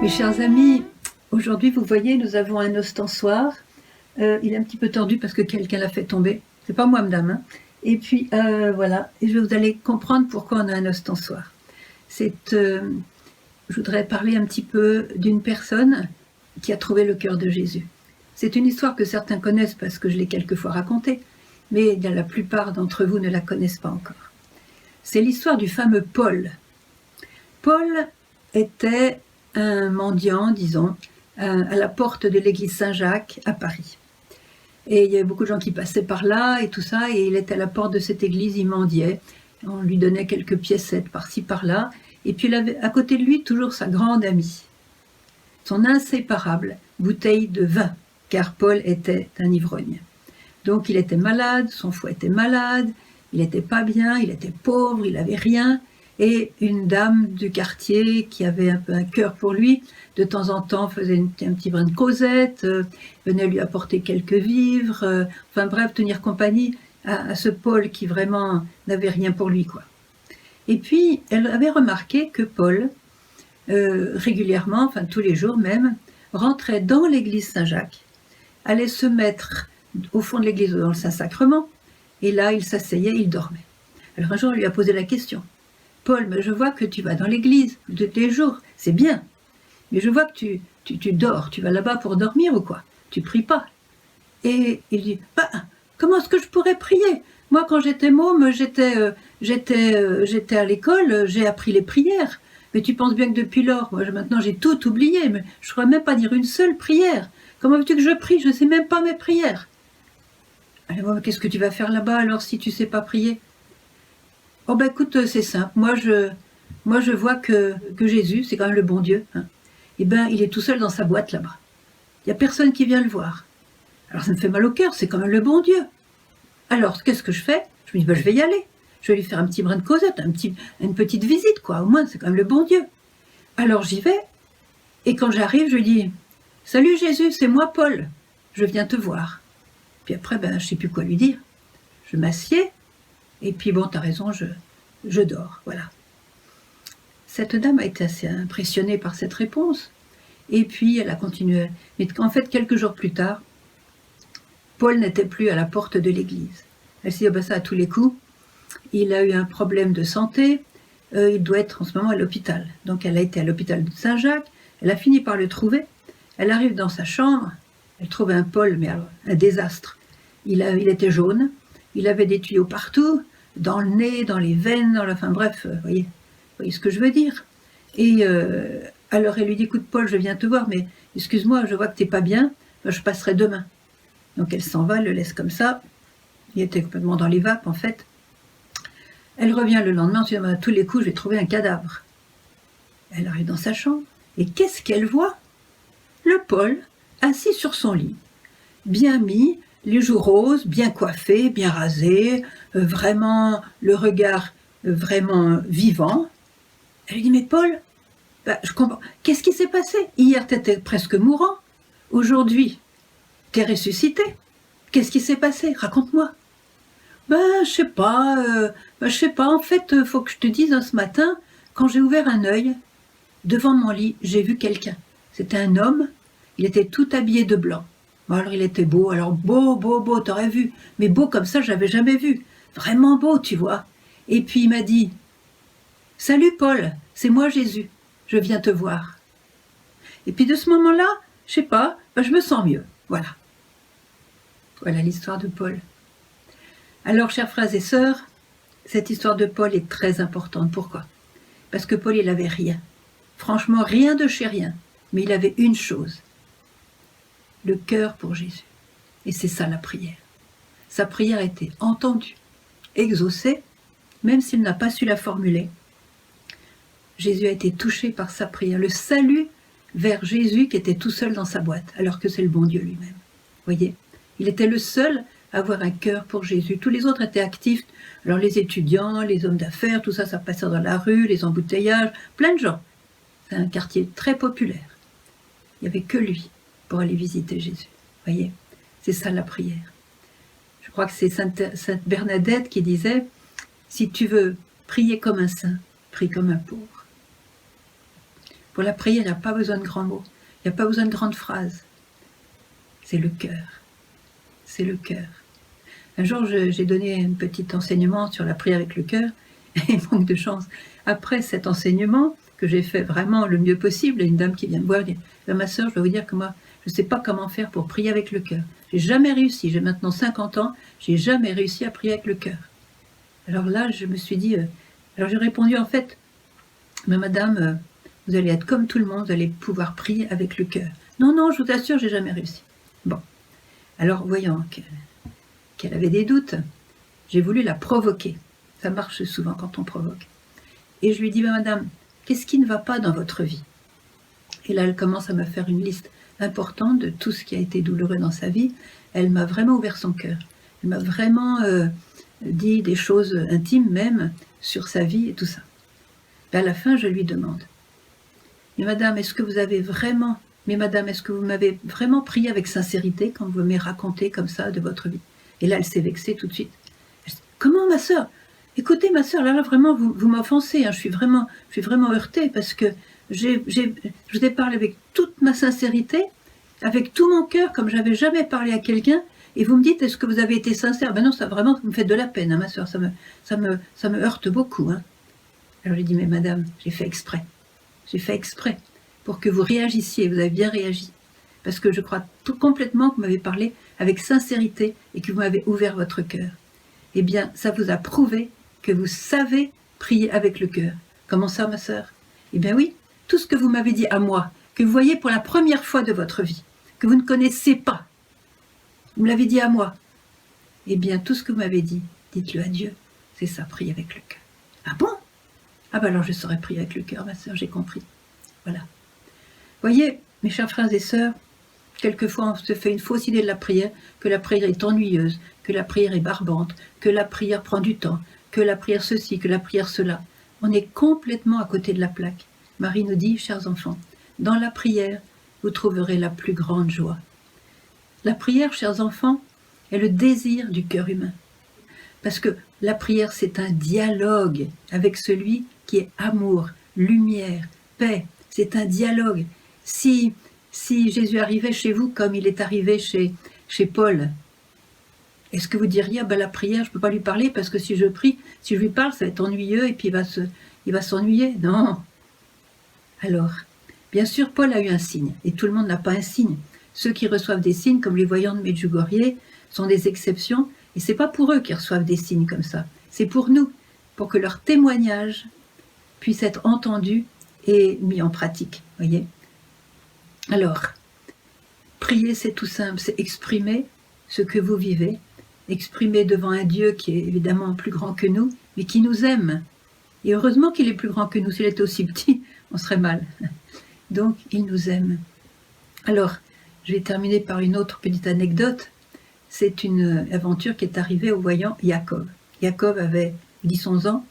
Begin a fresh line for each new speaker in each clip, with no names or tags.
Mes chers amis, aujourd'hui, vous voyez, nous avons un ostensoir. Il est un petit peu tordu parce que quelqu'un l'a fait tomber. C'est pas moi, madame. Hein. Et puis, voilà. Et vous allez comprendre pourquoi on a un ostensoir. Je voudrais parler un petit peu d'une personne qui a trouvé le cœur de Jésus. C'est une histoire que certains connaissent parce que je l'ai quelquefois racontée, mais la plupart d'entre vous ne la connaissent pas encore. C'est l'histoire du fameux Paul. Paul était un mendiant, disons, à la porte de l'église Saint-Jacques à Paris. Et il y avait beaucoup de gens qui passaient par là et tout ça, et il était à la porte de cette église, il mendiait. On lui donnait quelques piécettes par-ci, par-là. Et puis il avait à côté de lui toujours sa grande amie, son inséparable bouteille de vin, car Paul était un ivrogne. Donc il était malade, son foie était malade, il n'était pas bien, il était pauvre, il n'avait rien. Et une dame du quartier qui avait un peu un cœur pour lui, de temps en temps faisait un petit brin de causette, venait lui apporter quelques vivres, enfin bref, tenir compagnie à ce Paul qui vraiment n'avait rien pour lui, quoi. Et puis, elle avait remarqué que Paul, régulièrement, enfin tous les jours même, rentrait dans l'église Saint-Jacques, allait se mettre au fond de l'église dans le Saint-Sacrement, et là, il s'asseyait, il dormait. Alors un jour, on lui a posé la question. Paul, mais je vois que tu vas dans l'église tous les jours, c'est bien. Mais je vois que tu dors, tu vas là-bas pour dormir ou quoi? Tu pries pas. Et il dit, bah, comment est-ce que je pourrais prier? Moi, quand j'étais môme, j'étais à l'école, j'ai appris les prières. Mais tu penses bien que depuis lors, moi maintenant j'ai tout oublié, mais je ne saurais même pas dire une seule prière. Comment veux-tu que je prie? Je ne sais même pas mes prières. Alors, qu'est-ce que tu vas faire là-bas alors si tu ne sais pas prier? Oh ben écoute, c'est simple. Moi je vois que Jésus, c'est quand même le bon Dieu. Hein. Eh ben, il est tout seul dans sa boîte là-bas. Il n'y a personne qui vient le voir. Alors ça me fait mal au cœur, c'est quand même le bon Dieu. Alors, qu'est-ce que je fais? Je me dis, ben, je vais y aller. Je vais lui faire un petit brin de causette, une petite visite, quoi. Au moins, c'est quand même le bon Dieu. Alors j'y vais, et quand j'arrive, je lui dis, salut Jésus, c'est moi Paul, je viens te voir. Puis après, ben, je ne sais plus quoi lui dire. Je m'assieds, et puis bon, t'as raison, je dors, voilà. Cette dame a été assez impressionnée par cette réponse, et puis elle a continué. Mais en fait, quelques jours plus tard, Paul n'était plus à la porte de l'église. Elle s'est dit, oh ben ça à tous les coups, il a eu un problème de santé, il doit être en ce moment à l'hôpital. Donc elle a été à l'hôpital de Saint-Jacques, elle a fini par le trouver, elle arrive dans sa chambre, elle trouve un Paul, mais alors, un désastre. Il était jaune, il avait des tuyaux partout, dans le nez, dans les veines, enfin bref, vous voyez ce que je veux dire. Et alors elle lui dit, écoute Paul, je viens te voir, mais excuse-moi, je vois que t'es pas bien, je passerai demain. Donc elle s'en va, elle le laisse comme ça, il était complètement dans les vapes en fait. Elle revient le lendemain, elle dit, à tous les coups, je vais trouver un cadavre. Elle arrive dans sa chambre, et qu'est-ce qu'elle voit? Le Paul, assis sur son lit, bien mis, les joues roses, bien coiffé, bien rasé, vraiment le regard vraiment vivant. Elle lui dit, mais Paul, bah, je comprends. Qu'est-ce qui s'est passé? Hier, tu étais presque mourant. Aujourd'hui, tu es ressuscité. Qu'est-ce qui s'est passé? Raconte-moi. Ben, je sais pas. En fait, faut que je te dise, ce matin, quand j'ai ouvert un œil, devant mon lit, j'ai vu quelqu'un. C'était un homme. Il était tout habillé de blanc. Alors il était beau, alors beau, t'aurais vu. Mais beau comme ça, je l'avais jamais vu. Vraiment beau, tu vois. Et puis il m'a dit, salut Paul, c'est moi Jésus, je viens te voir. Et puis de ce moment-là, je sais pas, je me sens mieux. Voilà. Voilà l'histoire de Paul. Alors, chers frères et sœurs, cette histoire de Paul est très importante. Pourquoi? Parce que Paul, il n'avait rien. Franchement, rien de chez rien. Mais il avait une chose. Le cœur pour Jésus. Et c'est ça la prière. Sa prière a été entendue, exaucée, même s'il n'a pas su la formuler. Jésus a été touché par sa prière. Le salut vers Jésus qui était tout seul dans sa boîte, alors que c'est le bon Dieu lui-même. Voyez, il était le seul à avoir un cœur pour Jésus. Tous les autres étaient actifs. Alors les étudiants, les hommes d'affaires, tout ça, ça passait dans la rue, les embouteillages, plein de gens. C'est un quartier très populaire. Il n'y avait que lui pour aller visiter Jésus. Voyez, c'est ça la prière. Je crois que c'est Sainte Bernadette qui disait, si tu veux prier comme un saint, prie comme un pauvre. Pour la prière, il n'y a pas besoin de grands mots, il n'y a pas besoin de grandes phrases. C'est le cœur. C'est le cœur. Un jour, j'ai donné un petit enseignement sur la prière avec le cœur, et manque de chance. Après cet enseignement, que j'ai fait vraiment le mieux possible, il y a une dame qui vient me voir et dit « Ma sœur, je dois vous dire que moi, je ne sais pas comment faire pour prier avec le cœur. J'ai jamais réussi, j'ai maintenant 50 ans, j'ai jamais réussi à prier avec le cœur. » Alors là, je me suis dit... alors j'ai répondu en fait « Mais madame, vous allez être comme tout le monde, vous allez pouvoir prier avec le cœur. » Non, non, je vous assure, j'ai jamais réussi. Bon, alors voyant qu'elle avait des doutes, j'ai voulu la provoquer. Ça marche souvent quand on provoque. Et je lui dis, madame, qu'est-ce qui ne va pas dans votre vie? Et là, elle commence à me faire une liste importante de tout ce qui a été douloureux dans sa vie. Elle m'a vraiment ouvert son cœur. Elle m'a vraiment dit des choses intimes même sur sa vie et tout ça. Et à la fin, je lui demande, mais madame, est-ce que vous avez vraiment, mais madame, est-ce que vous m'avez vraiment prié avec sincérité quand vous m'avez raconté comme ça de votre vie? Et là, elle s'est vexée tout de suite. Elle dit, comment, ma sœur? Écoutez, ma sœur, là vraiment, vous m'offensez. Hein, je suis vraiment heurtée parce que je vous ai parlé avec toute ma sincérité, avec tout mon cœur, comme j'avais jamais parlé à quelqu'un. Et vous me dites, est-ce que vous avez été sincère? Ben non, ça vraiment, vous me faites de la peine, hein, ma sœur. Ça me heurte beaucoup. Hein. Alors j'ai dit, mais madame, j'ai fait exprès. J'ai fait exprès pour que vous réagissiez. Vous avez bien réagi. Parce que je crois tout complètement que vous m'avez parlé avec sincérité et que vous m'avez ouvert votre cœur. Eh bien, ça vous a prouvé que vous savez prier avec le cœur. Comment ça, ma sœur? Eh bien oui, tout ce que vous m'avez dit à moi, que vous voyez pour la première fois de votre vie, que vous ne connaissez pas, vous me l'avez dit à moi. Eh bien, tout ce que vous m'avez dit, dites-le à Dieu. C'est ça, prier avec le cœur. Ah bon? Ah ben alors je saurais prier avec le cœur, ma sœur, j'ai compris. Voilà. Voyez, mes chers frères et sœurs, quelquefois on se fait une fausse idée de la prière, que la prière est ennuyeuse, que la prière est barbante, que la prière prend du temps, que la prière ceci, que la prière cela. On est complètement à côté de la plaque. Marie nous dit, chers enfants, dans la prière, vous trouverez la plus grande joie. La prière, chers enfants, est le désir du cœur humain. Parce que la prière, c'est un dialogue avec celui qui est amour, lumière, paix. C'est un dialogue. Si Jésus arrivait chez vous comme il est arrivé chez Paul, est-ce que vous diriez, ah ben la prière, je ne peux pas lui parler parce que si je prie, si je lui parle, ça va être ennuyeux et puis il va s'ennuyer? Non. Alors, bien sûr, Paul a eu un signe et tout le monde n'a pas un signe. Ceux qui reçoivent des signes, comme les voyants de Medjugorje, sont des exceptions et ce n'est pas pour eux qui reçoivent des signes comme ça. C'est pour nous, pour que leur témoignage puisse être entendu et mis en pratique. Voyez. Alors, prier, c'est tout simple, c'est exprimer ce que vous vivez, exprimer devant un Dieu qui est évidemment plus grand que nous, mais qui nous aime. Et heureusement qu'il est plus grand que nous. S'il était aussi petit, on serait mal. Donc, il nous aime. Alors, je vais terminer par une autre petite anecdote. C'est une aventure qui est arrivée au voyant Jacob. Jacob avait 10-11 ans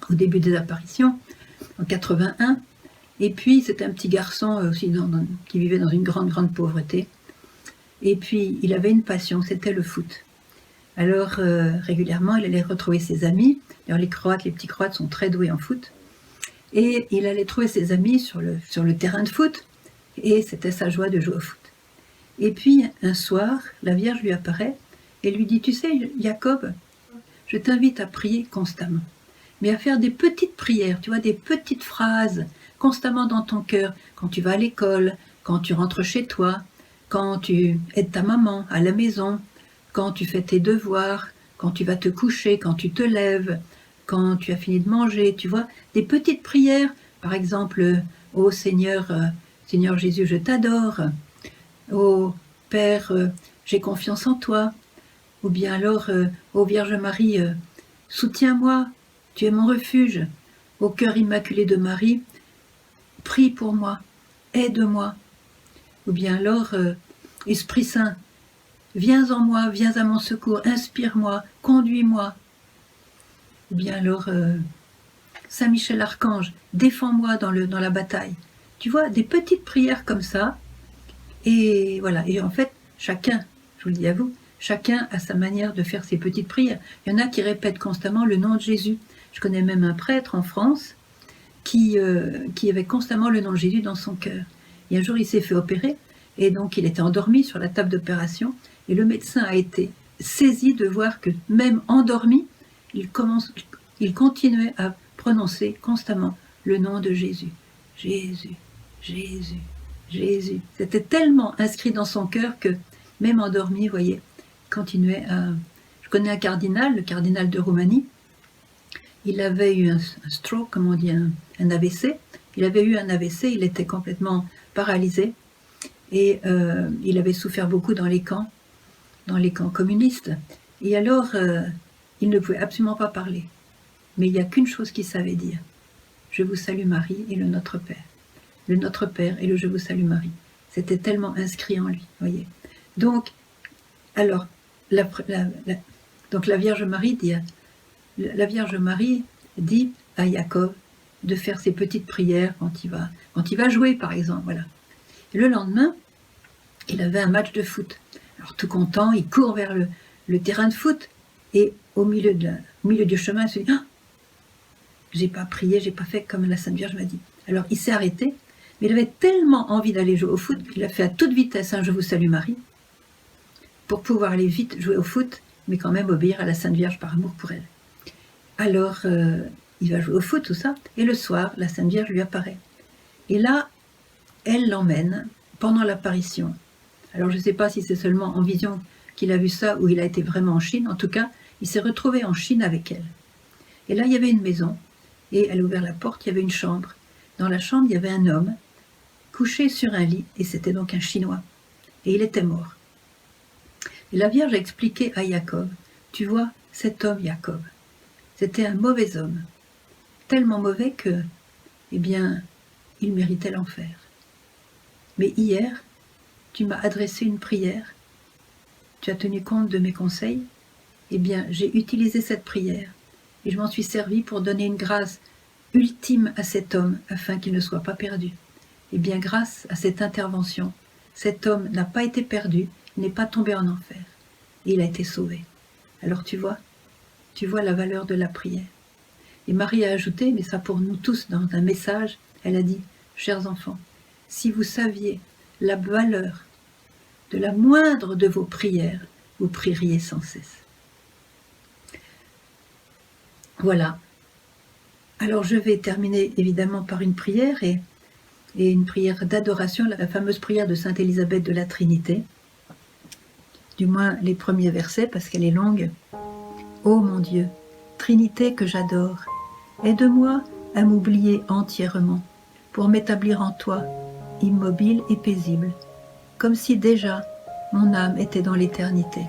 au début des apparitions, en 81. Et puis, c'était un petit garçon aussi qui vivait dans une grande pauvreté. Et puis, il avait une passion, c'était le foot. Alors, régulièrement, il allait retrouver ses amis. D'ailleurs, les petits Croates sont très doués en foot. Et il allait trouver ses amis sur le terrain de foot. Et c'était sa joie de jouer au foot. Et puis, un soir, la Vierge lui apparaît et lui dit, tu sais, Jacob, je t'invite à prier constamment. Mais à faire des petites prières, tu vois, des petites phrases, constamment dans ton cœur, quand tu vas à l'école, quand tu rentres chez toi, quand tu aides ta maman à la maison, quand tu fais tes devoirs, quand tu vas te coucher, quand tu te lèves, quand tu as fini de manger, tu vois, des petites prières, par exemple, ô Seigneur, Seigneur Jésus, je t'adore, ô Père, j'ai confiance en toi, ou bien alors, ô Vierge Marie, soutiens-moi, tu es mon refuge, au cœur immaculé de Marie, prie pour moi, aide-moi, ou bien alors, Esprit Saint, viens en moi, viens à mon secours, inspire-moi, conduis-moi. Ou bien alors, Saint Michel Archange, défends-moi dans la bataille. Tu vois, des petites prières comme ça. Et voilà, et en fait, chacun, je vous le dis à vous, chacun a sa manière de faire ses petites prières. Il y en a qui répètent constamment le nom de Jésus. Je connais même un prêtre en France qui avait constamment le nom de Jésus dans son cœur. Et un jour, il s'est fait opérer, et donc il était endormi sur la table d'opération, et le médecin a été saisi de voir que même endormi, il continuait à prononcer constamment le nom de Jésus. Jésus, Jésus, Jésus. C'était tellement inscrit dans son cœur que même endormi, vous voyez, il continuait à... Je connais un cardinal, le cardinal de Roumanie. Il avait eu un stroke, comme on dit, un AVC. Il avait eu un AVC, il était complètement paralysé. Et il avait souffert beaucoup dans les camps communistes. Et alors, il ne pouvait absolument pas parler. Mais il n'y a qu'une chose qu'il savait dire. Je vous salue Marie et le Notre Père. Le Notre Père et le Je vous salue Marie. C'était tellement inscrit en lui, voyez. Donc, alors, donc la Vierge Marie dit à Jacob de faire ses petites prières quand il va jouer, par exemple, voilà. Et le lendemain, il avait un match de foot. Alors tout content, il court vers le terrain de foot et au milieu du chemin, il se dit « Ah, j'ai pas prié, j'ai pas fait comme la Sainte Vierge m'a dit. » Alors il s'est arrêté, mais il avait tellement envie d'aller jouer au foot qu'il a fait à toute vitesse un « Je vous salue Marie » pour pouvoir aller vite jouer au foot, mais quand même obéir à la Sainte Vierge par amour pour elle. Alors il va jouer au foot, tout ça, et le soir, la Sainte Vierge lui apparaît. Et là, elle l'emmène pendant l'apparition. Alors je ne sais pas si c'est seulement en vision qu'il a vu ça ou il a été vraiment en Chine. En tout cas, il s'est retrouvé en Chine avec elle. Et là, il y avait une maison et elle a ouvert la porte, il y avait une chambre. Dans la chambre, il y avait un homme couché sur un lit et c'était donc un Chinois. Et il était mort. Et la Vierge a expliqué à Jacob, tu vois, cet homme Jacob, c'était un mauvais homme. Tellement mauvais que, eh bien, il méritait l'enfer. Mais hier, tu m'as adressé une prière, tu as tenu compte de mes conseils, eh bien, j'ai utilisé cette prière et je m'en suis servi pour donner une grâce ultime à cet homme afin qu'il ne soit pas perdu. Eh bien, grâce à cette intervention, cet homme n'a pas été perdu, il n'est pas tombé en enfer et il a été sauvé. Alors tu vois la valeur de la prière. Et Marie a ajouté, mais ça pour nous tous dans un message, elle a dit, chers enfants, si vous saviez la valeur de la moindre de vos prières, vous prieriez sans cesse. Voilà. Alors je vais terminer évidemment par une prière et une prière d'adoration, la fameuse prière de Sainte Élisabeth de la Trinité, du moins les premiers versets parce qu'elle est longue. Ô mon Dieu, Trinité que j'adore, aide-moi à m'oublier entièrement pour m'établir en toi, immobile et paisible, comme si déjà mon âme était dans l'éternité.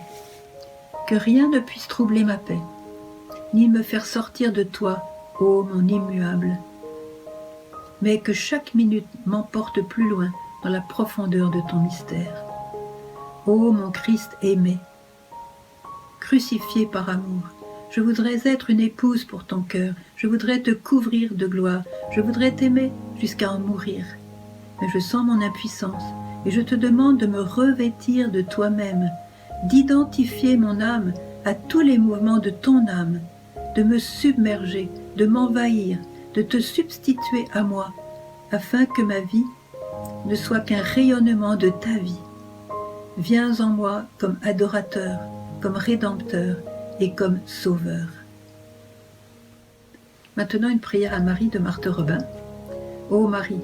Que rien ne puisse troubler ma paix, ni me faire sortir de toi, ô mon immuable, mais que chaque minute m'emporte plus loin dans la profondeur de ton mystère. Ô mon Christ aimé, crucifié par amour, je voudrais être une épouse pour ton cœur, je voudrais te couvrir de gloire, je voudrais t'aimer jusqu'à en mourir. Mais je sens mon impuissance, et je te demande de me revêtir de toi-même, d'identifier mon âme à tous les mouvements de ton âme, de me submerger, de m'envahir, de te substituer à moi, afin que ma vie ne soit qu'un rayonnement de ta vie. Viens en moi comme adorateur, comme rédempteur et comme sauveur. Maintenant une prière à Marie de Marthe Robin. Ô Marie,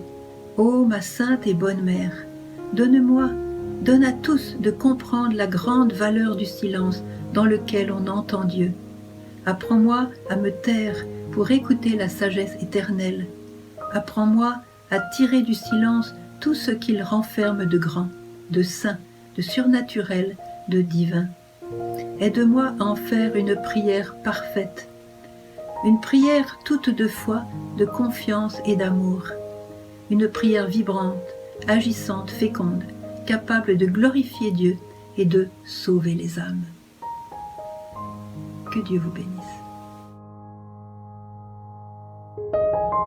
ô ma sainte et bonne mère, donne à tous de comprendre la grande valeur du silence dans lequel on entend Dieu. Apprends-moi à me taire pour écouter la sagesse éternelle. Apprends-moi à tirer du silence tout ce qu'il renferme de grand, de saint, de surnaturel, de divin. Aide-moi à en faire une prière parfaite, une prière toute de foi, de confiance et d'amour, une prière vibrante, agissante, féconde, capable de glorifier Dieu et de sauver les âmes. Que Dieu vous bénisse.